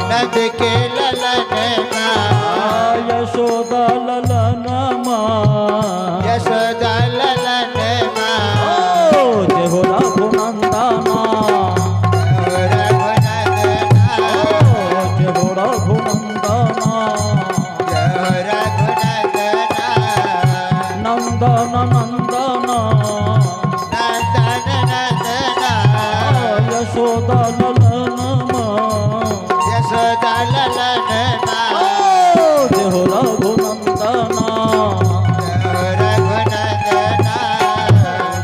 नंद के ललन यशोदा ललन यशोदा ललन जय हो रघुनंदना जय हो रघुनंदना नंदन नंदन यशोदा ललन यशोदा ललन जय हो रघुनंदना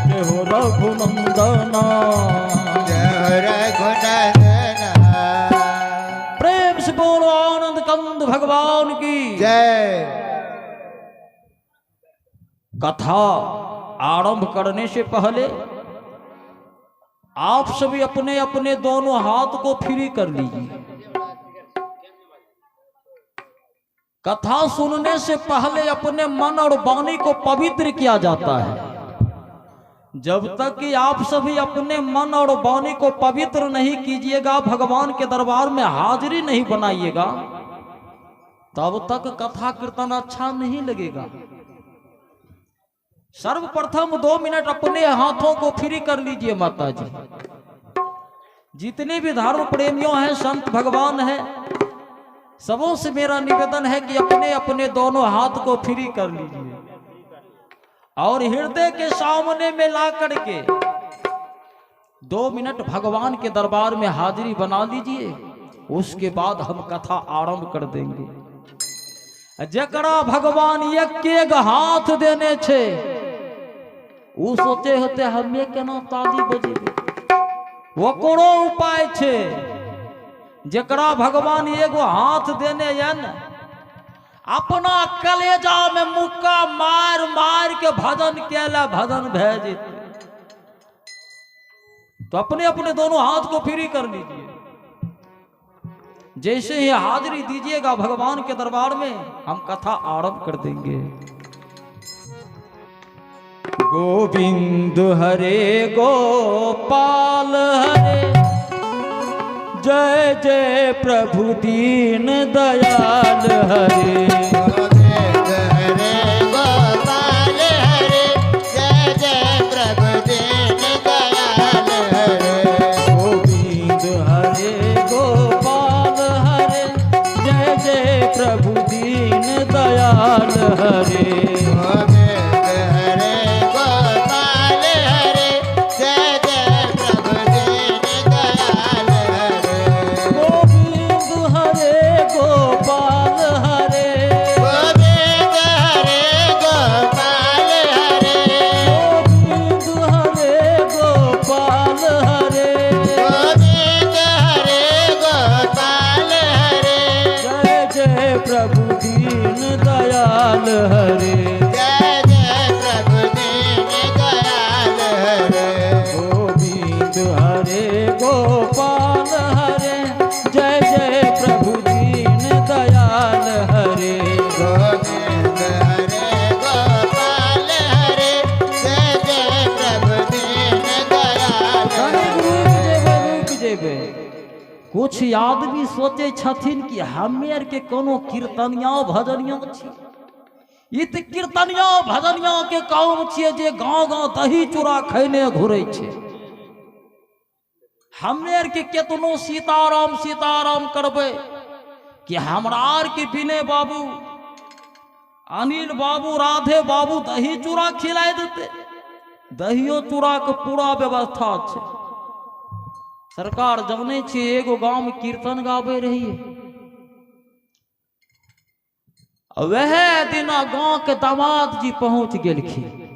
जय हो रघुनंदना प्रेम से बोलो आनंद कंद भगवान की जय। कथा आरंभ करने से पहले आप सभी अपने अपने दोनों हाथ को फ्री कर लीजिए। कथा सुनने से पहले अपने मन और वाणी को पवित्र किया जाता है। जब तक कि आप सभी अपने मन और वाणी को पवित्र नहीं कीजिएगा, भगवान के दरबार में हाजिरी नहीं बनाइएगा, तब तक कथा कीर्तन अच्छा नहीं लगेगा। सर्वप्रथम 2 मिनट अपने हाथों को फ्री कर लीजिए माता जी। जितने भी धर्म प्रेमियों हैं, संत भगवान हैं, सबों से मेरा निवेदन है कि अपने अपने दोनों हाथ को फ्री कर लीजिए और हृदय के सामने में ला करके 2 मिनट भगवान के दरबार में हाजिरी बना लीजिए। उसके बाद हम कथा आरंभ कर देंगे। जकरा भगवान एक हाथ देने छे, वो सोचे होते हमें केना ताली बजेबे, वो कोनो उपाय छे। जकरा भगवान एगो हाथ देने यन, अपना कलेजा में मुक्का मार मार के भजन केला, भजन भे जेते। तो अपने अपने दोनों हाथ को फ्री कर लीजिए। जैसे ही हाजिरी दीजिएगा भगवान के दरबार में, हम कथा आरंभ कर देंगे। गोविंद हरे गोपाल हरे, जय जय प्रभु दीन दयाल हरे। गोविंद हरे गोपाल हरे, जय जय प्रभु दीन दयाल हरे। गोविंद हरे गोपाल हरे, जय जय प्रभु दीन दयाल हरे। प्रभु दीन दयाल हरे, जय जय प्रभु दीन दयाल हरे। गोविंद हरे गोपाल हरे, जय जय प्रभु दीन दयाल हरे। गोविंद हरे गोपाल हरे, जय जय प्रभु दीन दयाल हरे। कुछ आदमी सोचे छथिन कि हमे आर के कोनो कीर्तनिया भजनिया छी। ई त कीर्तनिया भजनिया के काम छिए जे गांव गांव दही चूड़ा खैने घुरे छे। हमे आर के केतनो सीताराम सीताराम करबे कि हमरा आर के विनय बाबू, अनिल बाबू, राधे बाबू दही चूड़ा खिलाए देते। दहियो चूड़ा के पूरा व्यवस्था छे। सरकार जमने छे एगो गांव में कीर्तन गावे रही है। वह दिन गांव के दामाद जी पहुंच गेलखिन।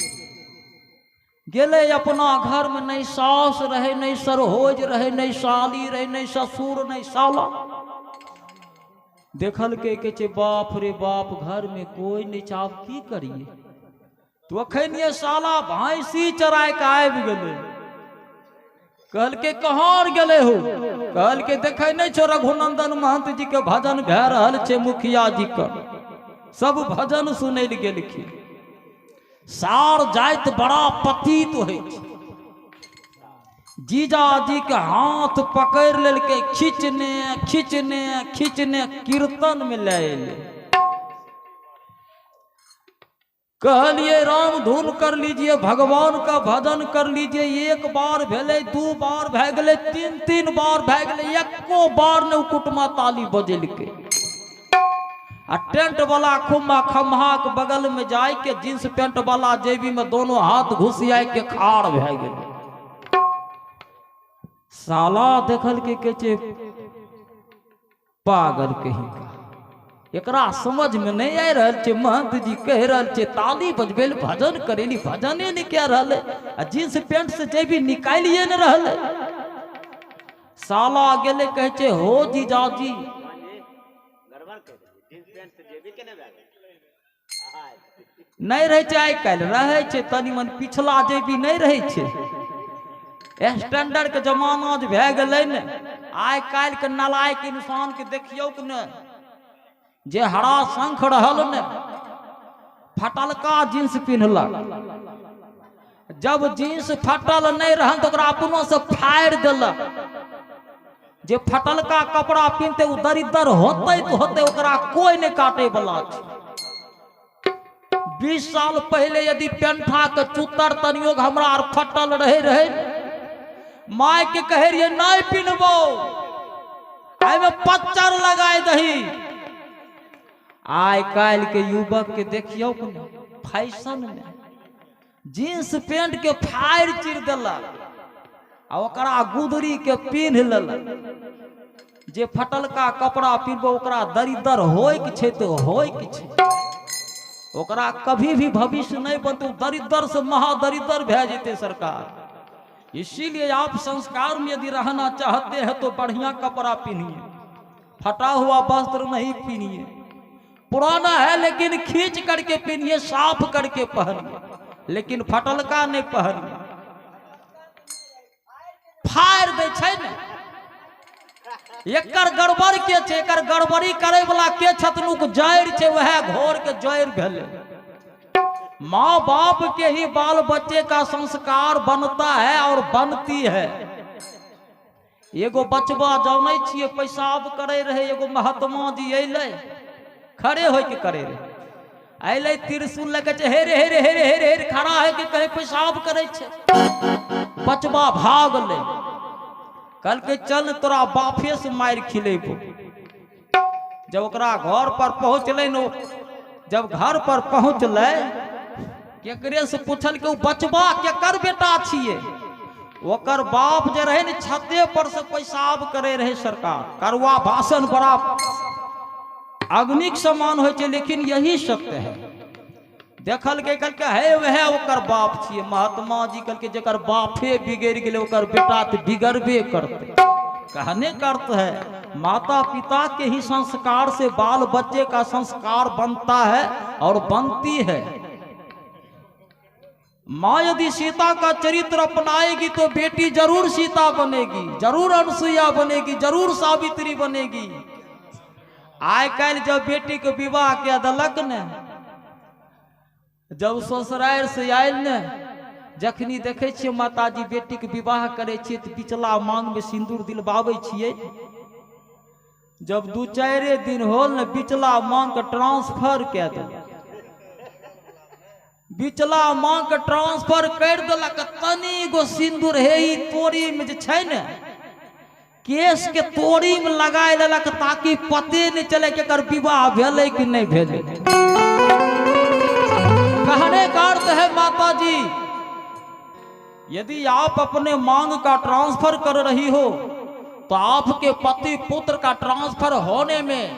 गेले अपना घर में, नहीं सास रहे, नहीं सरहोज रहे, नहीं साली रहे, नहीं ससुर, नहीं साला। देखल के बाप रे बाप, घर में कोई नहीं, चाव की करिए। तो अखन ये साला भैंसी चराय के आबि गेले। कहल के कहाँ गेले हो? कहल के देखे नहीं छो रघुनंदन महंत जी के भजन भे रहल छे, मुखिया जी का सब भजन सुने गेलखिन। सार जाइत बड़ा पतित होइ छे। जीजा जी के हाथ पकड़ लेके खींचने खींचने खींचने कीर्तन में ले अइले। कहलिए राम धुन कर लीजिए, भगवान का भजन कर लीजिए। एक बार भेले, दू बार भै गेले, तीन बार भै गेले, एको बार ने कुटुमा ताली बजेलके। आ टेंट वाला खुम्मा खम्हा के बगल में जाए के जींस पेंट वाला जेबी में दोनों हाथ घुसिया के खाड़ भै गेले। साला देखल के कहै पागल कहीं का, एकरा समझ में नहीं आ रहा है। महंत जी कह रहे ताली बजबे भजन करेली, भजने नहीं क्या रहा, जींस पेंट से जेबी निकालिए न रहा। साला गेले कहे हो जीजा जी, नहीं रहे आइ काल्हि रहे तनी मन पिछला जेबी नहीं रहे। स्टैंडर्ड के जमाना जे भै गेलै ने, आइ काल्हि के नालायक इंसान के देखियौ कि ने, जे हरा शंख रहल ने फटलका जींस पिन्हलक। जब जींस फटल नहीं रहल तो ओकरा अपनों से फाड़ि देलक। जे फटलका कपड़ा पिन्हते उ दरिद्र होते तो होते, ओकरा कोई नहीं काटे वाला छै। 20 साल पहले यदि पेंठा के चूतर तनियो हमरा आर फटल रहे माय के कहे रहिए नहीं पिन्हबो, एमे पच्चर लगाए दही। आइ काल्हि के युवक के देखियो फैशन में जींस पेंट के फाड़ि चिर देलक आ ओकरा गुदरी के पिन्ह लेलक। जे फटलका कपड़ा पिन्हबो ओकरा दरिद्र होय के छै तो होय के छै, ओकरा कभी भी भविष्य नहीं बनते, दरिद्र से महादरिद्र भै जेते सरकार। इसीलिए आप संस्कार में यदि रहना चाहते हैं तो बढ़िया कपड़ा पहनिए, फटा हुआ वस्त्र नहीं पहनिए। पुराना है लेकिन खींच करके पहनिए, साफ करके पहनिए, लेकिन फटलका नहीं पहनिए। फाड़ दे छै ने, एकर गड़बड़ के छै, एकर गड़बड़ी करे वाला के छतनुक जड़ छै, वह घोर के जड़ भेले। माँ बाप के ही बाल बच्चे का संस्कार बनता है और बनती है। एगो बचबा जाने छिए पेशाब करे रहे, एगो महात्मा जी अइले, खड़े हो के करे रहे, अइले त्रिशूल लेके हे रे हे रे हे रे हे रे हे खड़ा है कि कहीं पेशाब करे छे। बचबा भाग ले, कल के चल तोरा बाफे से मार खिलेबो। जब ओकरा घर पर पहुंचले न, जब घर पर पहुंचले केकरे से पूछल के बचबा केकर बेटा छिए। ओकर बाप जे रहे न छते पर से पेशाब करे रहे सरकार। करवा भाषण बड़ा अग्निक समान हो, लेकिन यही सत्य है। देखल के कल के है वह ओकर बाप छिए। महात्मा जी कल के जेकर बापे बिगड़ गेले ओकर बेटा तो बिगड़बे करते। कहने का अर्थ है माता पिता के ही संस्कार से बाल बच्चे का संस्कार बनता है और बनती है। माँ यदि सीता का चरित्र अपनाएगी तो बेटी जरूर सीता बनेगी, जरूर अनसुईया बनेगी, जरूर सावित्री बनेगी। आइ काल्हि जब बेटी के विवाह के देलक ने, जब ससुराल से आयल ने, जखनी देखे छियै माताजी बेटी के विवाह करे छियै तो पिछला मांग में सिंदूर दिलवावे छियै। जब 2-4 दिन होल ने, पिछला मांग के ट्रांसफर कए देलक। बिचला माँ के ट्रांसफर कर देलक। तनी गो सिंदूर हे ई तोरी में जे छै ने, केस के तोरी में लगाए लेलक ताकि पते नहीं चले कि एकर विवाह भेलै कि नहीं भेलै। कहने का अर्थ है माता जी, यदि आप अपने मांग का ट्रांसफर कर रही हो तो आपके पति पुत्र का ट्रांसफर होने में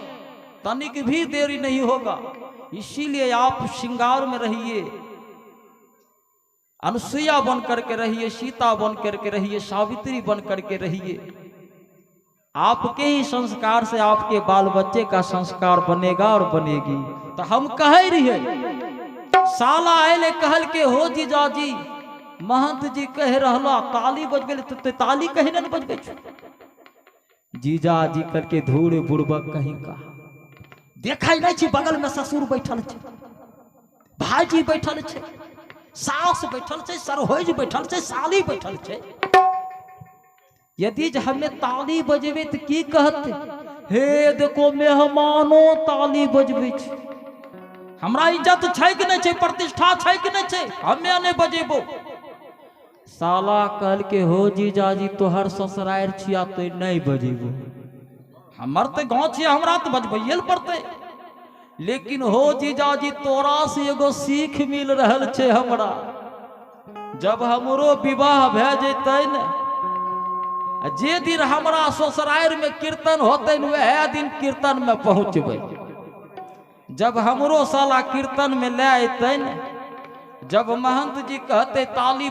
तनिक भी देरी नहीं होगा। इसीलिए आप श्रृंगार में रहिए, अनुसुईया बन करके रहिए, सीता बन करके रहिए, सावित्री बन करके रहिए। आपके ही संस्कार से आपके बाल बच्चे का संस्कार बनेगा और बनेगी। तो हम कह रही साला आये कहल के हो जीजा जी, महंत जी कह रहा ताली बजबे तो ताली कहीं न बजबे। जीजा जी करके धूड़ बुड़बक कहीं का देखा नहीं, बगल में ससुर बैठल छे, भाईजी बैठल छे, सास बैठल छे, सरहोज बैठल छे, साली बैठल छे। यदि जे हमें ताली बजेबे तो की कहते, हे देखो मेहमानो ताली बजबे छै, हमरा इज्जत छै कि नहीं छै, प्रतिष्ठा छै कि नहीं छै, हमें नहीं बजेबो। साला कहल के हो जीजाजी तोहर ससुरार छिया तो नहीं बजेबो, हमर तो गाँव छियै हमरा तो बजबैये ल पड़तै। लेकिन हो जीजाजी तोरा से एगो सीख मिल रहल छै हमरा, जब हमरो विवाह भए जेतै न, जे दिन हमरा ससुरार में कीर्तन होते वह दिन कीर्तन में पहुंचबै। जब हमरो साला कीर्तन में ले अतै न, जब महंत जी कहते ताली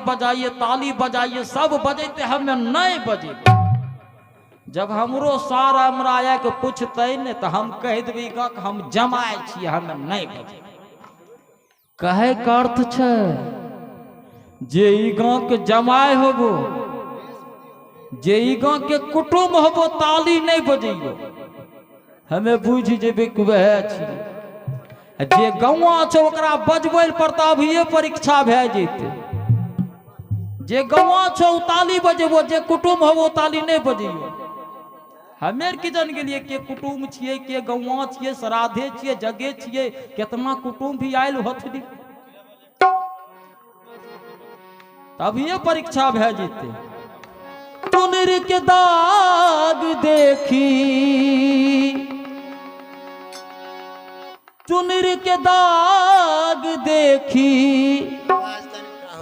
बजाइए सब बजेते, हमें नहीं बजेबे। जब हमरो सारा हमरा के पूछते न तो हम कह देबै कि हम जमाए छियै, हमें नहीं बजेबे। कहे का अर्थ छै जे ई गाँव के जमाए होबो, जे ई गाँव के कुटुम्ब होबो ताली नहीं बजैयो, हमें बुझ जेबे कि वह छियै। जे गौआ छो ओकरा बजबै पड़ता, अभिये परीक्षा भए जेतै। जे गौआ छो ताली बजेबो, जे कुटुम्ब होबो ताली नहीं बजैयो। हमें की जान गेलिए के कुटुम्ब छियै, के गौआ छियै, श्राद्धे छियै, जगे छियै, कितना कुटुम्ब भी आयल हथनी, तभिये परीक्षा भए जेतै। चुनर के दाग देखी, चुनर के दाग देखी,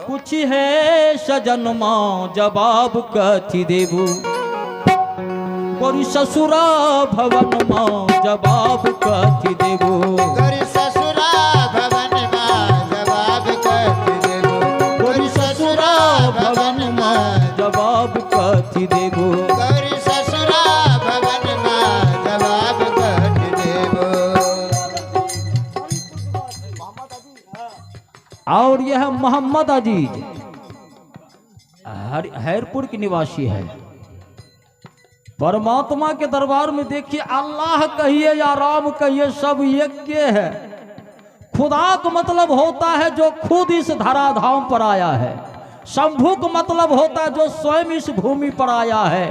कुछ है सजन माँ जवाब कथी देबू, गोरी ससुरा भवन माँ जवाब कथी देबू, गोरी ससुरा भवन माँ जवाब कथी देबू, गोरी ससुरा भवन माँ जवाब कथी देबू, गोरी ससुरा भवन माँ जवाब कथी देबू। और यह मोहम्मद अजीज हैरपुर के निवासी है। परमात्मा के दरबार में देखिए, अल्लाह कहिए या राम कहिए सब एक के है। खुदा का मतलब होता है जो खुद इस धराधाम पर आया है, शंभु का मतलब होता है जो स्वयं इस भूमि पर आया है।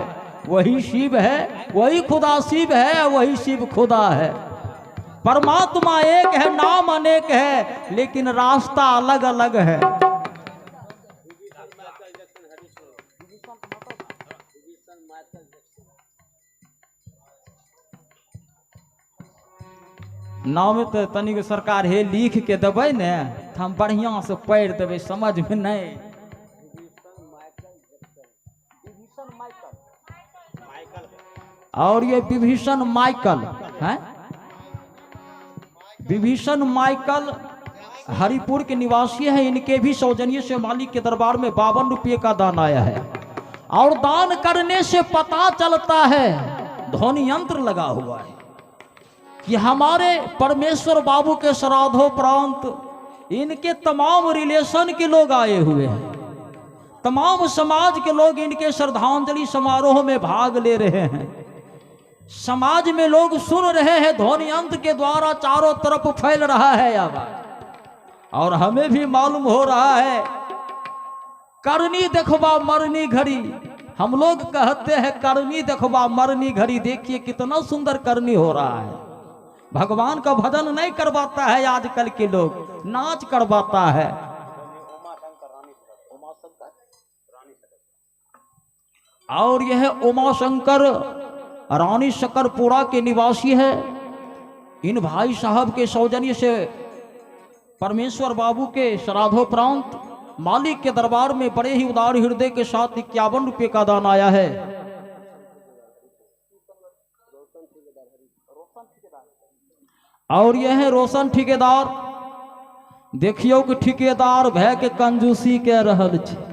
वही शिव है, वही खुदा शिव है, वही शिव खुदा है। परमात्मा एक है, नाम अनेक है, लेकिन रास्ता अलग अलग है। नाम तो तनिक सरकार हे लिख के देबै ने तो हम बढ़िया से पढ़ देबै, समझ में नहीं। और ये विभीषण माइकल है, विभीषण माइकल हरिपुर के निवासी है। इनके भी सौजन्य से मालिक के दरबार में 52 रुपये का दान आया है। और दान करने से पता चलता है, ध्वनि यंत्र लगा हुआ है, कि हमारे परमेश्वर बाबू के श्राद्धोपरांत इनके तमाम रिलेशन के लोग आए हुए हैं, तमाम समाज के लोग इनके श्रद्धांजलि समारोह में भाग ले रहे हैं। समाज में लोग सुन रहे हैं, ध्वनि यंत्र के द्वारा चारों तरफ फैल रहा है आवाज। और हमें भी मालूम हो रहा है, करनी देखबा मरनी घड़ी, हम लोग कहते हैं करनी देखबा मरनी घड़ी। देखिए कितना सुंदर करनी हो रहा है। भगवान का भजन नहीं करवाता है आजकल के लोग, नाच करवाता है। और यह उमा शंकर रानी शकरपुरा के निवासी है। इन भाई साहब के सौजन्य से परमेश्वर बाबू के श्राद्धोपरांत मालिक के दरबार में बड़े ही उदार हृदय के साथ 51 रुपये का दान आया है। और यह है रोशन ठेकेदार। देखियो कि ठेकेदार भय के कंजूसी कह रहल छै।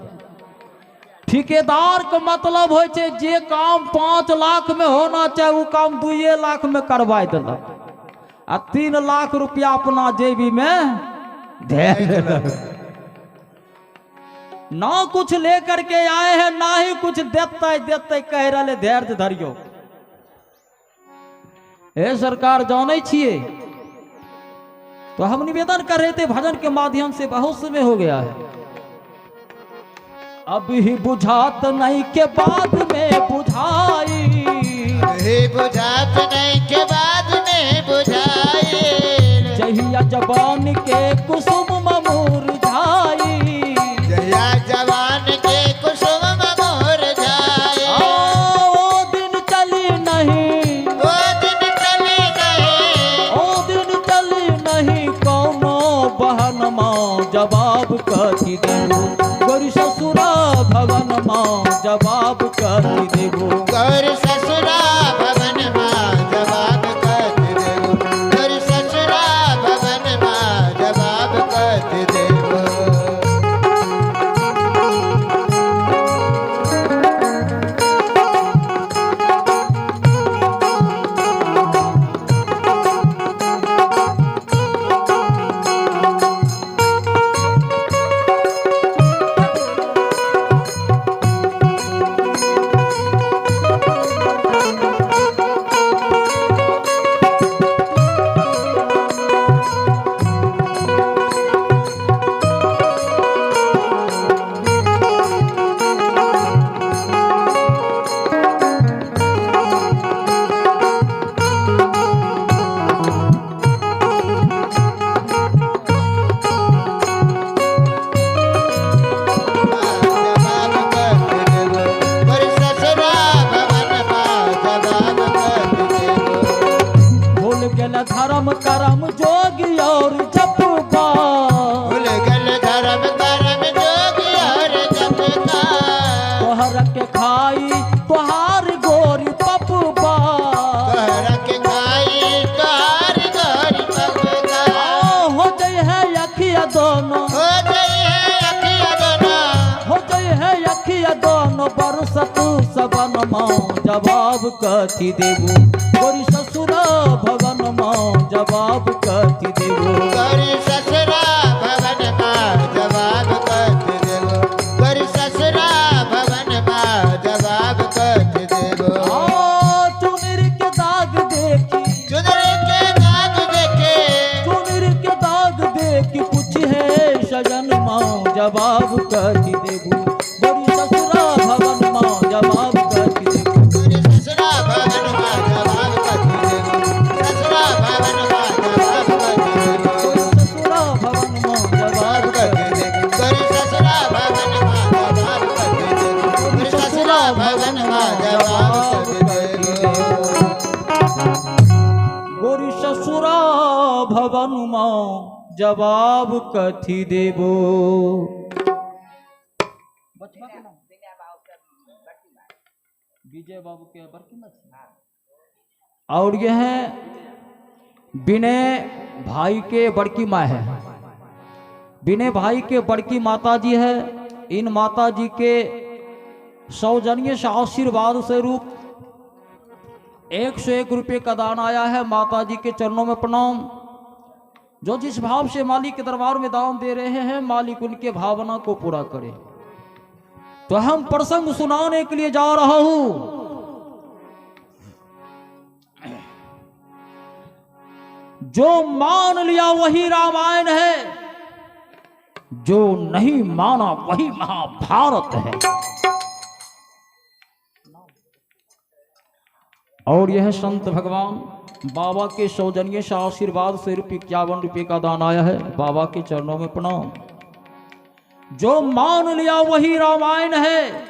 ठेकेदार का मतलब हो जे काम 5 लाख में होना चाहे वो काम 2 लाख में करवा देलक, आ 3 लाख रुपया अपना जेबी में धे देलक। ना कुछ लेकर के आए हैं, ना ही कुछ देते कह रहे धैर्य धरियो। हे सरकार जाने छिए, तो हम निवेदन कर रहे थे भजन के माध्यम से, बहुत समय हो गया है। अभी बुझात नहीं के बाद में बुझाई, अभी बुझात नहीं के बाद में बुझाई, जहिया जवान के कुसुम मुरझाई, जया जवान के कुसुम मुरझाए, ओ दिन चली नहीं, वो दिन चली नहीं, ओ दिन चली नहीं कौनो बहन माँ जवाब कथी देबो, गोरी ससुरा भवन माँ जवाब कथी देबो, गौर ससुरा भवन माँ जवाब कत देबो, गौर ससुरा भवन माँ जवाब कत देबो। जवाब कत देबो, गौर ससुरा भवन माँ जवाब कत देबो। भूल गेल धर्म करम जोगी और जपबा, भूल गल धर्म करम जोगी और जपका, तोहर के खाई तोहार गोरी पपबा, तोहरा के खाई तोहार गौर पपका, हो जई है अखिया दोनों, हो गई है अखिया दोनों, हो जई है अखिया दोनों बरसत सबन माँ जवाब कथी देबो, गोरी ससुरा भवन माँ जवाब कथी देबो, गौर ससुरा भवन माँ जवाब कत देबो, गौर ससुरा भवन माँ जवाब कत देबो। चुनर के दाग देखी, चुनरी के दाग देखे, चुनर के दाग देखी पूछे सजन माँ जवाब कथी देबो, गोरी ससुरा भवन माँ जवाब कथी देबो, गौर ससुरा भवन माँ जवाब कत देबो, ससुरा भवन माँ जवाब कत देबो, ससुरा भवन माँ जवाब जवाब कत देबो, गौर ससुरा भवन माँ जवाब कत देबो, गौर ससुरा भवन माँ जवाब कत देबो। गोरी ससुरा भवन माँ जवाब कथी देबो। विजय बाबू के बड़की माँ, और ये है विनय भाई के बड़की माँ है, विनय भाई के बड़की माता जी है। इन माता जी के सौजन्य से आशीर्वाद स्वरूप 101 रुपये का दान आया है। माता जी के चरणों में प्रणाम। जो जिस भाव से मालिक के दरबार में दान दे रहे हैं, मालिक उनके भावना को पूरा करे। तो हम प्रसंग सुनाने के लिए जा रहा हूं। जो मान लिया वही रामायण है, जो नहीं माना वही महाभारत है। और यह संत भगवान बाबा के सौजन्य से आशीर्वाद से 51 रुपये का दान आया है। बाबा के चरणों में प्रणाम। जो मान लिया वही रामायण है,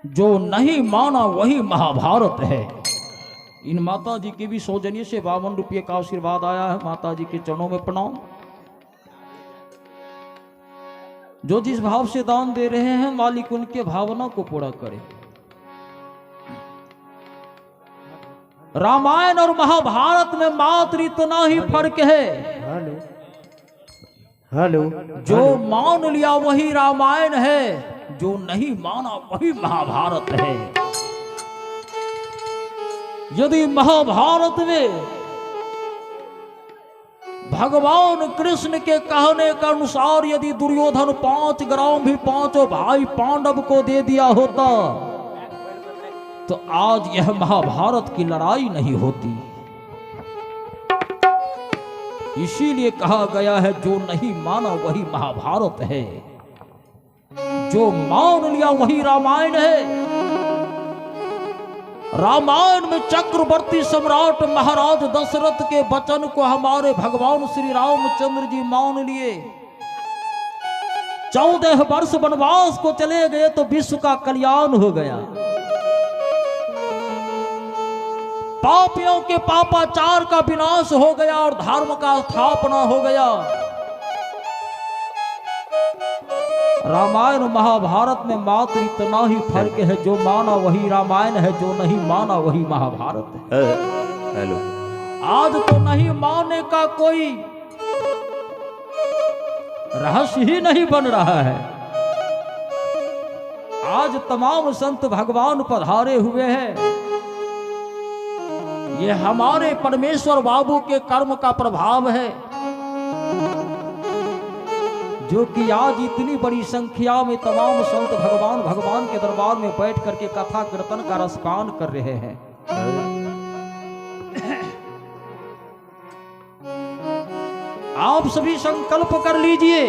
जो नहीं माना वही महाभारत है। इन माता जी के भी सौजन्य से 52 रुपये का आशीर्वाद आया है। माता जी के चरणों में प्रणाम। जो जिस भाव से दान दे रहे हैं, मालिक उनके भावना को पूरा करे। रामायण और महाभारत में मात्र इतना ही फर्क है। हेलो, जो मान लिया वही रामायण है, जो नहीं माना वही महाभारत है। यदि महाभारत में भगवान कृष्ण के कहने के अनुसार यदि दुर्योधन 5 ग्राम भी पांचों भाई पांडव को दे दिया होता, तो आज यह महाभारत की लड़ाई नहीं होती। इसीलिए कहा गया है, जो नहीं माना वही महाभारत है। जो मान लिया वही रामायण है। रामायण में चक्रवर्ती सम्राट महाराज दशरथ के वचन को हमारे भगवान श्री रामचंद्र जी मान लिए। 14 वर्ष वनवास को चले गए तो विश्व का कल्याण हो गया। पापियों के पापाचार का विनाश हो गया और धर्म का स्थापना हो गया। रामायण महाभारत में मात्र इतना ही फर्क है, जो माना वही रामायण है, जो नहीं माना वही महाभारत है। हेलो, आज तो नहीं मानने का कोई रहस्य ही नहीं बन रहा है। आज तमाम संत भगवान पधारे हुए हैं। ये हमारे परमेश्वर बाबू के कर्म का प्रभाव है, जो कि आज इतनी बड़ी संख्या में तमाम संत भगवान के दरबार में बैठ करके कथा कीर्तन का रसपान कर रहे हैं। आप सभी संकल्प कर लीजिए,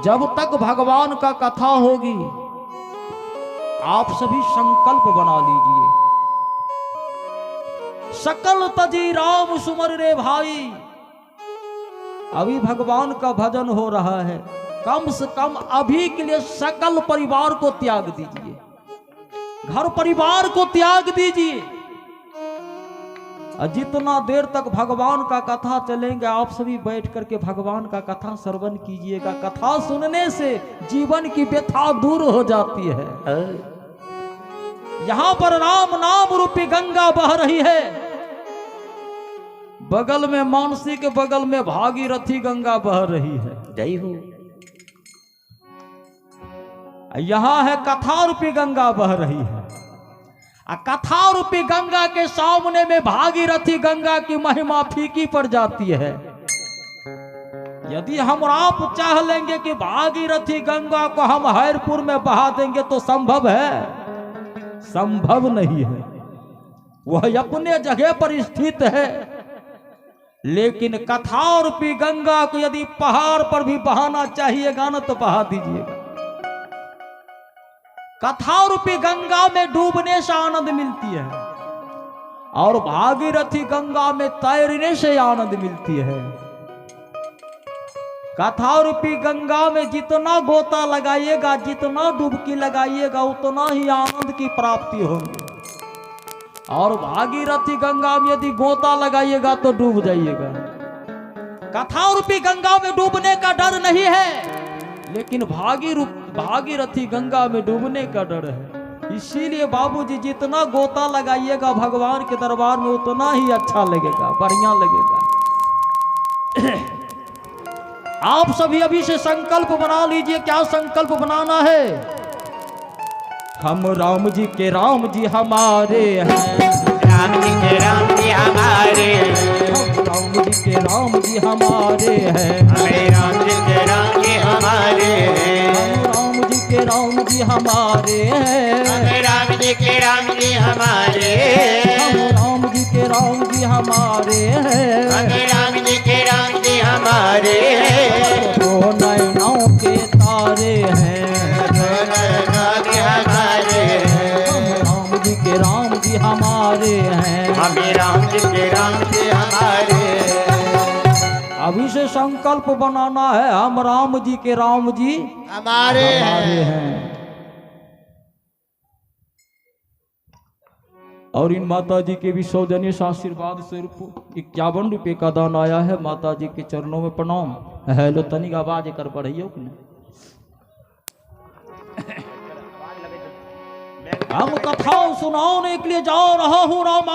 जब तक भगवान का कथा होगी आप सभी संकल्प बना लीजिए। सकल तजी राम सुमर रे भाई। अभी भगवान का भजन हो रहा है, कम से कम अभी के लिए सकल परिवार को त्याग दीजिए, घर परिवार को त्याग दीजिए। जितना देर तक भगवान का कथा चलेंगे आप सभी बैठ करके भगवान का कथा श्रवण कीजिएगा। कथा सुनने से जीवन की व्यथा दूर हो जाती है। यहां पर राम नाम रूपी गंगा बह रही है, बगल में मानसी के बगल में भागीरथी गंगा बह रही है। जय हो। यहां है कथा रूपी गंगा बह रही है। कथा रूपी गंगा के सामने में भागीरथी गंगा की महिमा फीकी पड़ जाती है। यदि हम आप चाह लेंगे कि भागीरथी गंगा को हम हैरपुर में बहा देंगे तो संभव है? संभव नहीं है। वह अपने जगह पर स्थित है, लेकिन कथा रूपी गंगा को यदि पहाड़ पर भी बहाना चाहिएगा ना तो बहा दीजिएगा। कथा रूपी गंगा में डूबने से आनंद मिलती है और भागीरथी गंगा में तैरने से आनंद मिलती है। कथा रूपी गंगा में जितना गोता लगाइएगा, जितना डुबकी लगाइएगा, उतना ही आनंद की प्राप्ति होगी। और भागीरथी गंगा में यदि गोता लगाइएगा तो डूब जाइएगा। कथा रूपी गंगा में डूबने का डर नहीं है, लेकिन भागीरथी गंगा में डूबने का डर है। इसीलिए बाबूजी जितना गोता लगाइएगा भगवान के दरबार में उतना ही अच्छा लगेगा, बढ़िया लगेगा। आप सभी अभी से संकल्प बना लीजिए। क्या संकल्प बनाना है? हम राम जी के राम जी हमारे हैं, राम जी के राम जी हमारे हैं, हम राम जी के राम जी हमारे हैं, हमें राम जी के राम जी हमारे हैं, हम राम जी के राम जी हमारे हैं, हमें राम जी के राम जी हमारे हैं, हम राम जी के राम जी हमारे हैं, हमें राम जी के राम जी हमारे हैं, दो नैनों के तारे हैं, राम जी हमारे हैं, हमें राम जी के राम जी हमारे। अभी से संकल्प बनाना है, हम राम जी के राम जी हमारे हैं। और इन माता जी के भी सौजन्य आशीर्वाद स्वरूप 51 रुपये का दान आया है। माता जी के चरणों में प्रणाम। हेलो, तनिक आवाज कर पढ़ियो कि नहीं? हम कथा सुनाने के लिए जा रहा हूँ राम।